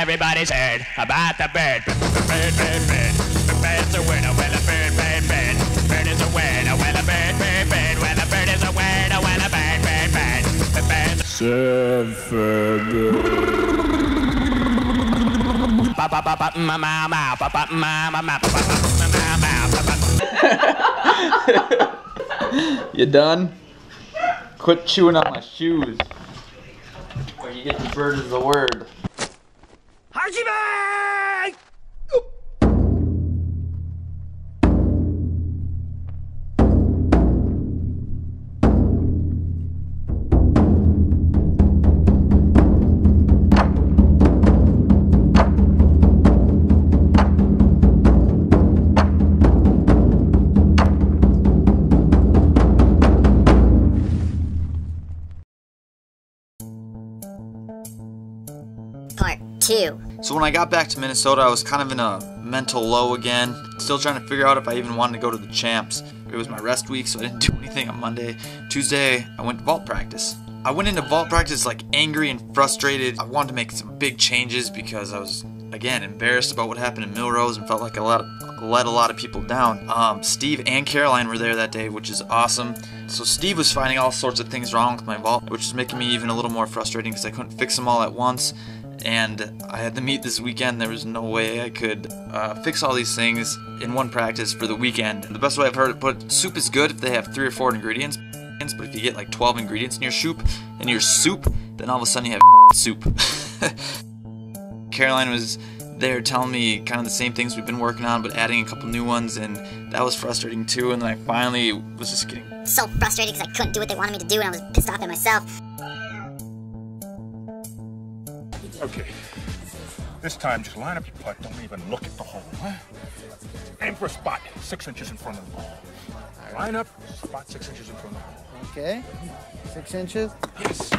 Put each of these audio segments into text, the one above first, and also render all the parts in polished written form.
everybody's heard about the bird. Bird, bird, bird. The bird's a winner. Well, a bird, bird, bird. Bird is a winner. Well, a bird, bird, bird. Well, a bird is a winner. Well, a bird, bird, bird. The bird's You done? Quit chewing on my shoes. Or you get the bird as the word. Hajime! Part 2. So when I got back to Minnesota, I was kind of in a mental low again. Still trying to figure out if I even wanted to go to the champs. It was my rest week, so I didn't do anything on Monday. Tuesday, I went to vault practice. I went into vault practice like angry and frustrated. I wanted to make some big changes because I was, again, embarrassed about what happened in Millrose and felt like I let a lot of people down. Steve and Caroline were there that day, which is awesome. So Steve was finding all sorts of things wrong with my vault, which is making me even a little more frustrating because I couldn't fix them all at once. And I had the meet this weekend. There was no way I could fix all these things in one practice for the weekend. The best way I've heard it put, soup is good if they have 3 or 4 ingredients, but if you get like 12 ingredients in your soup, then all of a sudden you have soup. Caroline was there telling me kind of the same things we've been working on, but adding a couple new ones, and that was frustrating too. And then I finally was just getting So frustrated because I couldn't do what they wanted me to do, and I was pissed off at myself. Okay, this time just line up your putt, don't even look at the hole, huh? Aim for a spot 6 inches in front of the ball. Line up, spot 6 inches in front of the ball. Okay, 6 inches. Yes.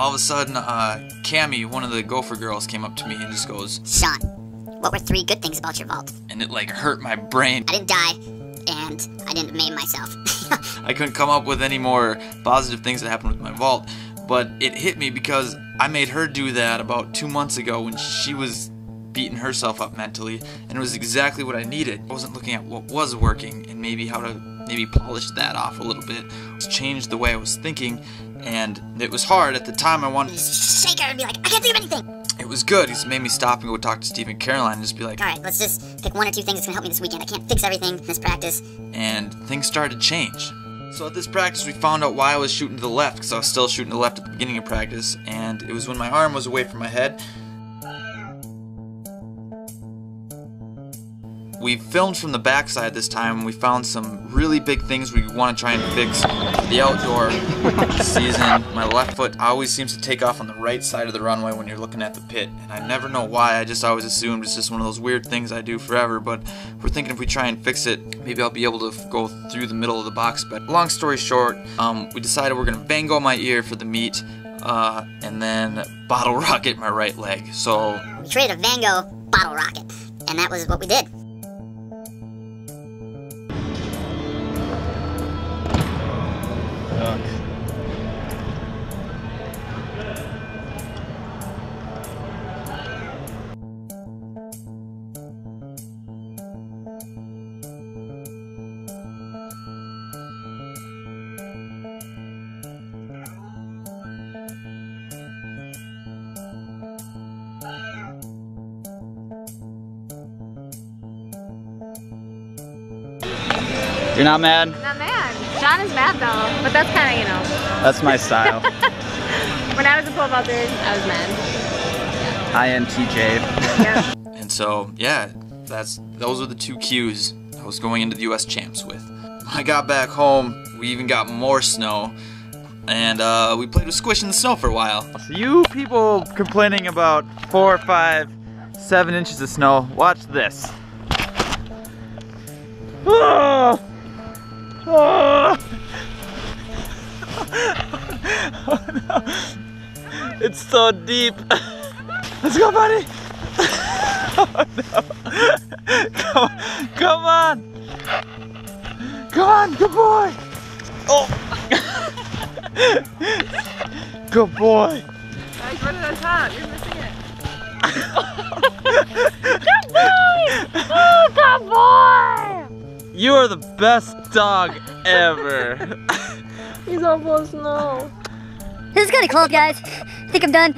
all of a sudden, Cammie, one of the Gopher girls, came up to me and just goes, Shawn, what were 3 good things about your vault? And it like hurt my brain. I didn't die, and I didn't maim myself. I couldn't come up with any more positive things that happened with my vault, but it hit me because I made her do that about 2 months ago when she was beating herself up mentally, and it was exactly what I needed. I wasn't looking at what was working and maybe how to polish that off a little bit, change the way I was thinking, and it was hard. At the time I wanted to shake her and be like, I can't think of anything. It was good. He's made me stop and go talk to Steve and Caroline and just be like, alright, let's just pick 1 or 2 things that's gonna help me this weekend. I can't fix everything in this practice. And things started to change. So at this practice we found out why I was shooting to the left, because I was still shooting to the left at the beginning of practice, and it was when my arm was away from my head. We filmed from the backside this time, and we found some really big things we want to try and fix for the outdoor season. My left foot always seems to take off on the right side of the runway when you're looking at the pit, and I never know why. I just always assumed it's just one of those weird things I do forever, but we're thinking if we try and fix it, maybe I'll be able to go through the middle of the box. But long story short, we decided we're going to Van Gogh my ear for the meet, and then bottle rocket my right leg. So we created a Van Gogh bottle rocket, and that was what we did. You're not mad? Not mad. Shawn is mad though, but that's kind of, you know. That's my style. When I was a pole vaulter, I was mad. INTJ. Yeah. And so, yeah, those are the 2 cues I was going into the US Champs with. When I got back home, we even got more snow, and we played with Squish in the snow for a while. So you people complaining about 4, 5, 7 inches of snow, watch this. Oh! Oh. Oh no. It's so deep. Let's go, buddy. Oh no. Come on. Come on, good boy. Oh. Good boy. Guys, run it on top. You're missing it. Good boy! You are the best dog ever. He's almost no. This is kind of cold, guys. I think I'm done.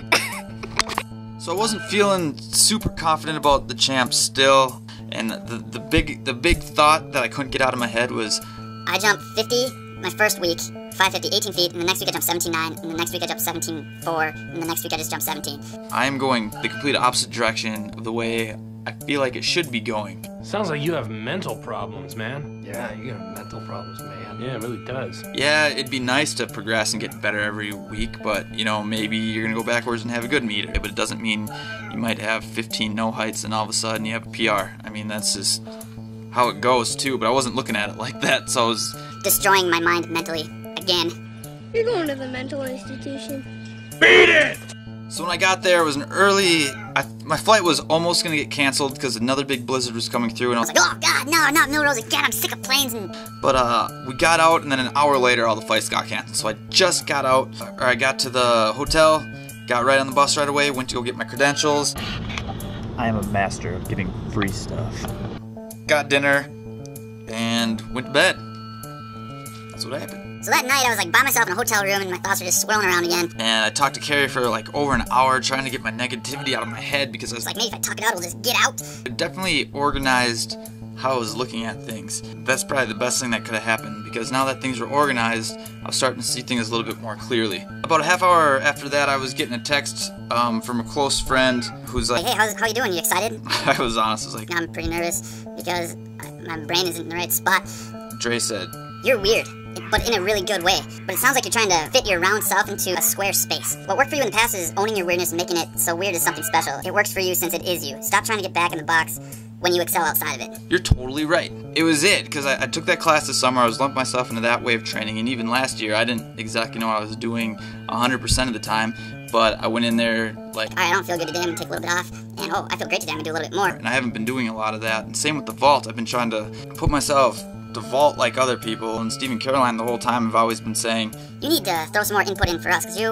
So I wasn't feeling super confident about the champs still, and the big thought that I couldn't get out of my head was I jumped 50 my first week, 550, 18 feet, and the next week I jumped 17.9, and the next week I jumped 17.4, and the next week I just jumped 17. I am going the complete opposite direction of the way I feel like it should be going. Sounds like you have mental problems, man. Yeah, you have mental problems, man. Yeah, it really does. Yeah, it'd be nice to progress and get better every week, but you know, maybe you're gonna go backwards and have a good meet, but it doesn't mean you might have 15 no heights and all of a sudden you have a PR. I mean, that's just how it goes too, but I wasn't looking at it like that, so I was Destroying my mind mentally again. You're going to the mental institution. Beat it! So when I got there, it was an early. My flight was almost gonna get canceled because another big blizzard was coming through, and I was I was like, oh god, no, not Mill Rose again, I'm sick of planes and... But we got out, and then an hour later, all the flights got canceled. So I just got out, or I got to the hotel, got right on the bus right away, went to go get my credentials. I am a master of getting free stuff. Got dinner, and went to bed. That's what happened. So that night I was like by myself in a hotel room and my thoughts were just swirling around again. And I talked to Carrie for like over an hour trying to get my negativity out of my head because I was It's like, maybe if I talk it out, it'll just get out. definitely organized how I was looking at things. That's probably the best thing that could have happened because now that things were organized, I was starting to see things a little bit more clearly. About a half hour after that, I was getting a text from a close friend who's like, Hey, how you doing? You excited? I was honest, I was like, I'm pretty nervous because my brain isn't in the right spot. Dre said, You're weird, but in a really good way. But it sounds like you're trying to fit your round self into a square space. What worked for you in the past is owning your weirdness and making it so weird is something special. It works for you since it is you. Stop trying to get back in the box when you excel outside of it. You're totally right. It was it, because I took that class this summer, I was lumping myself into that way of training, and even last year, I didn't exactly know what I was doing 100% of the time, but I went in there like, Alright, I don't feel good today, I'm gonna take a little bit off. And oh, I feel great today, I'm gonna do a little bit more. and I haven't been doing a lot of that. And same with the vault, I've been trying to put myself to vault like other people, and Steve and Caroline the whole time have always been saying, You need to throw some more input in for us, because you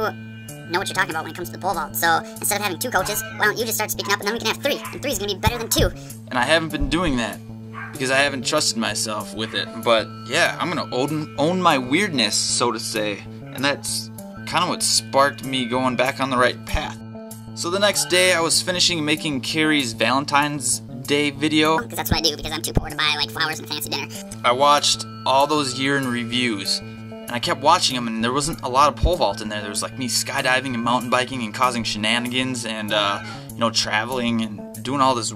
know what you're talking about when it comes to the pole vault. So instead of having 2 coaches, why don't you just start speaking up and then we can have 3. And 3 is gonna be better than 2. and I haven't been doing that because I haven't trusted myself with it. But yeah, I'm gonna own my weirdness, so to say, and that's kind of what sparked me going back on the right path. So the next day, I was finishing making Carrie's Valentine's Day video. Because that's what I do, because I'm too poor to buy like flowers and a fancy dinner. I watched all those year-in reviews, and I kept watching them, and there wasn't a lot of pole vault in there. There was like me skydiving and mountain biking and causing shenanigans and, you know, traveling and doing all this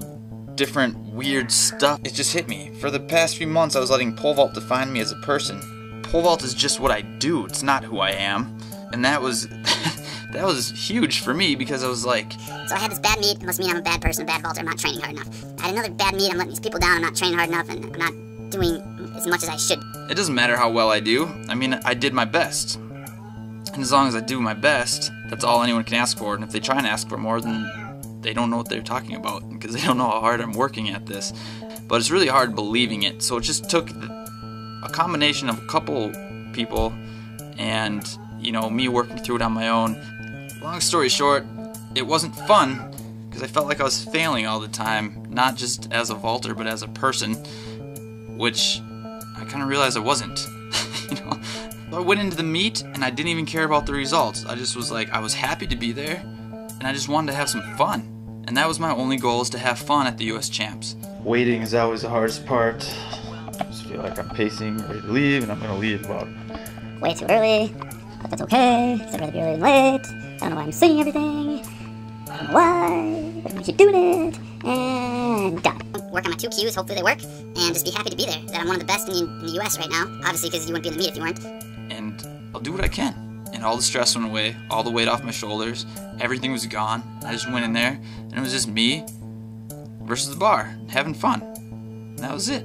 different weird stuff. It just hit me. For the past few months, I was letting pole vault define me as a person. Pole vault is just what I do. It's not who I am. And that was that was huge for me because I was like, So I had this bad meet, it must mean I'm a bad person, a bad vaulter, I'm not training hard enough. I had another bad meet, I'm letting these people down, I'm not training hard enough, and I'm not doing as much as I should. it doesn't matter how well I do. I mean, I did my best. And as long as I do my best, that's all anyone can ask for. And if they try and ask for more, then they don't know what they're talking about because they don't know how hard I'm working at this. But it's really hard believing it. So it just took a combination of a couple people and, you know, me working through it on my own. Long story short, it wasn't fun because I felt like I was failing all the time, not just as a vaulter, but as a person, which I kind of realized I wasn't. You know, so I went into the meet and I didn't even care about the results. I just was like, I was happy to be there, and I just wanted to have some fun, and that was my only goal, is to have fun at the U.S. Champs. Waiting is always the hardest part. I just feel like I'm pacing, ready to leave, and I'm gonna leave about Way too early, but that's okay, because I'd rather be early than late. I don't know why I'm saying everything. I don't know why, but we keep doing it, and done. Work on my 2 cues, hopefully they work, and just be happy to be there. That I'm one of the best in the US right now, obviously because you wouldn't be in the meet if you weren't. And I'll do what I can. And all the stress went away, all the weight off my shoulders, everything was gone. I just went in there, and it was just me versus the bar, having fun. And that was it.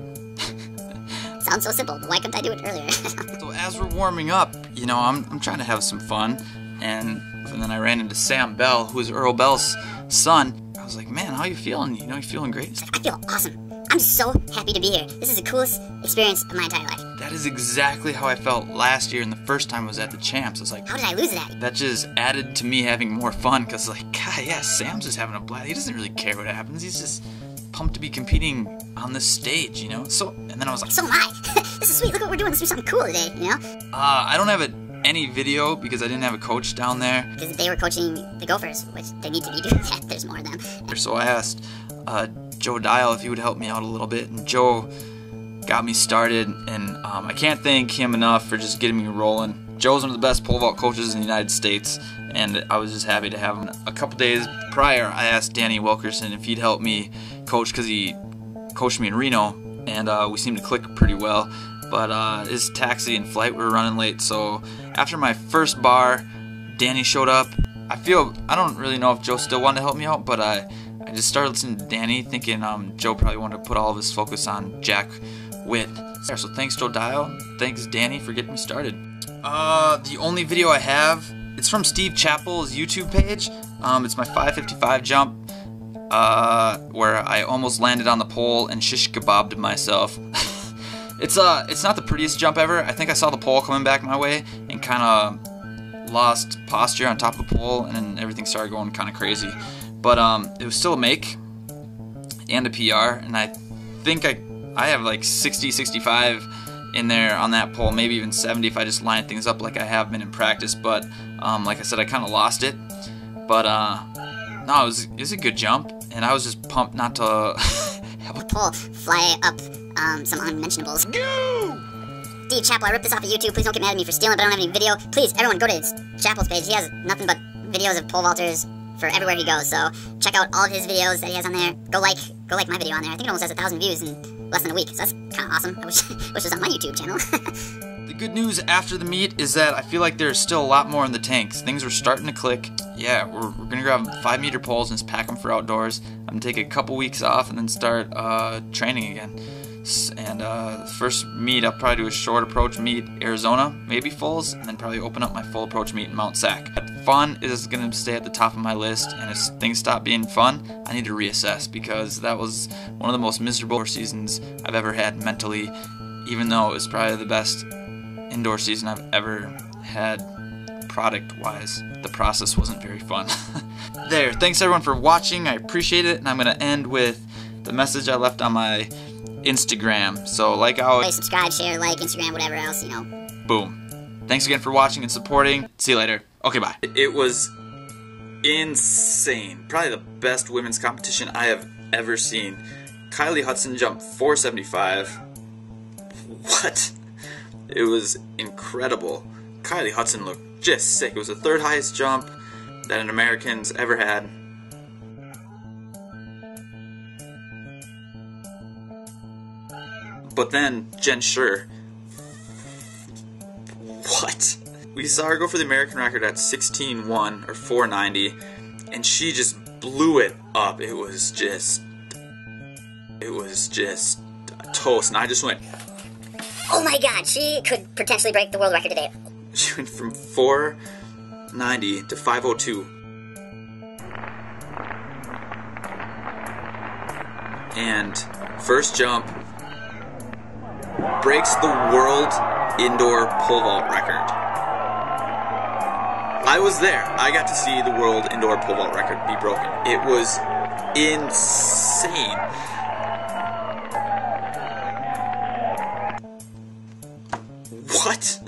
So, Sounds so simple, but why couldn't I do it earlier? So as we're warming up, you know, I'm trying to have some fun, and then I ran into Sam Bell, who is Earl Bell's son. I was like, man, how you feeling? You know, you feeling great? I feel awesome. I'm just so happy to be here. This is the coolest experience of my entire life. That is exactly how I felt last year and the first time I was at the Champs. I was like, how did I lose that? That just added to me having more fun, because like, God, yeah, Sam's just having a blast. He doesn't really care what happens. He's just pumped to be competing on this stage, you know? So, and then I was like, so am I. This is sweet. Look what we're doing. Let's do something cool today, you know? I don't have any video because I didn't have a coach down there. Because they were coaching the Gophers, which they need to be doing that. There's more of them. So I asked Joe Dial if he would help me out a little bit, and Joe got me started, and I can't thank him enough for just getting me rolling. Joe's one of the best pole vault coaches in the United States, and I was just happy to have him. A couple days prior, I asked Danny Wilkerson if he'd help me coach, because he coached me in Reno, and we seemed to click pretty well. But his taxi and flight were running late, so after my first bar, Danny showed up. I don't really know if Joe still wanted to help me out, but I just started listening to Danny, thinking Joe probably wanted to put all of his focus on Jack Witt. So thanks, Joe Dial. Thanks, Danny, for getting me started. The only video I have, it's from Steve Chappell's YouTube page. It's my 555 jump, where I almost landed on the pole and shish kebabbed myself. It's not the prettiest jump ever. I think I saw the pole coming back my way and kind of lost posture on top of the pole, and then everything started going kind of crazy. But it was still a make and a PR, and I think I have like 60, 65 in there on that pole, maybe even 70 if I just line things up like I have been in practice. But like I said, I kind of lost it. But no, it was a good jump, and I was just pumped not to have a pole fly up some unmentionables. Steve Chappell, I ripped this off of YouTube. Please don't get mad at me for stealing it, but I don't have any video. Please, everyone, go to Chappell's page. He has nothing but videos of pole vaulters for everywhere he goes, so check out all of his videos that he has on there. Go like my video on there. I think it almost has 1,000 views in less than a week, so that's kind of awesome. I wish it was on my YouTube channel. The good news after the meet is that I feel like there's still a lot more in the tanks. Things are starting to click. Yeah, we're gonna grab 5-meter poles and just pack them for outdoors. I'm gonna take a couple weeks off and then start training again. And the first meet, I'll probably do a short approach meet, Arizona, maybe fulls, and then probably open up my full approach meet in Mount Sac. Fun is going to stay at the top of my list, and if things stop being fun, I need to reassess, because that was one of the most miserable seasons I've ever had mentally, even though it was probably the best indoor season I've ever had product-wise. The process wasn't very fun. There, thanks everyone for watching, I appreciate it, and I'm going to end with the message I left on my Instagram. So like how subscribe, share, like, Instagram, whatever else, you know. Boom. Thanks again for watching and supporting. See you later. Okay, bye. It was insane. Probably the best women's competition I have ever seen. Kylie Hudson jumped 475. What? It was incredible. Kylie Hudson looked just sick. It was the 3rd highest jump that an American's ever had. But then, Jen Scher, what? We saw her go for the American record at 16.1 or 490, and she just blew it up. It was just a toast, and I just went, oh my god, she could potentially break the world record today. She went from 490 to 502. And first jump breaks the world indoor pole vault record. I was there. I got to see the world indoor pole vault record be broken. It was insane. What?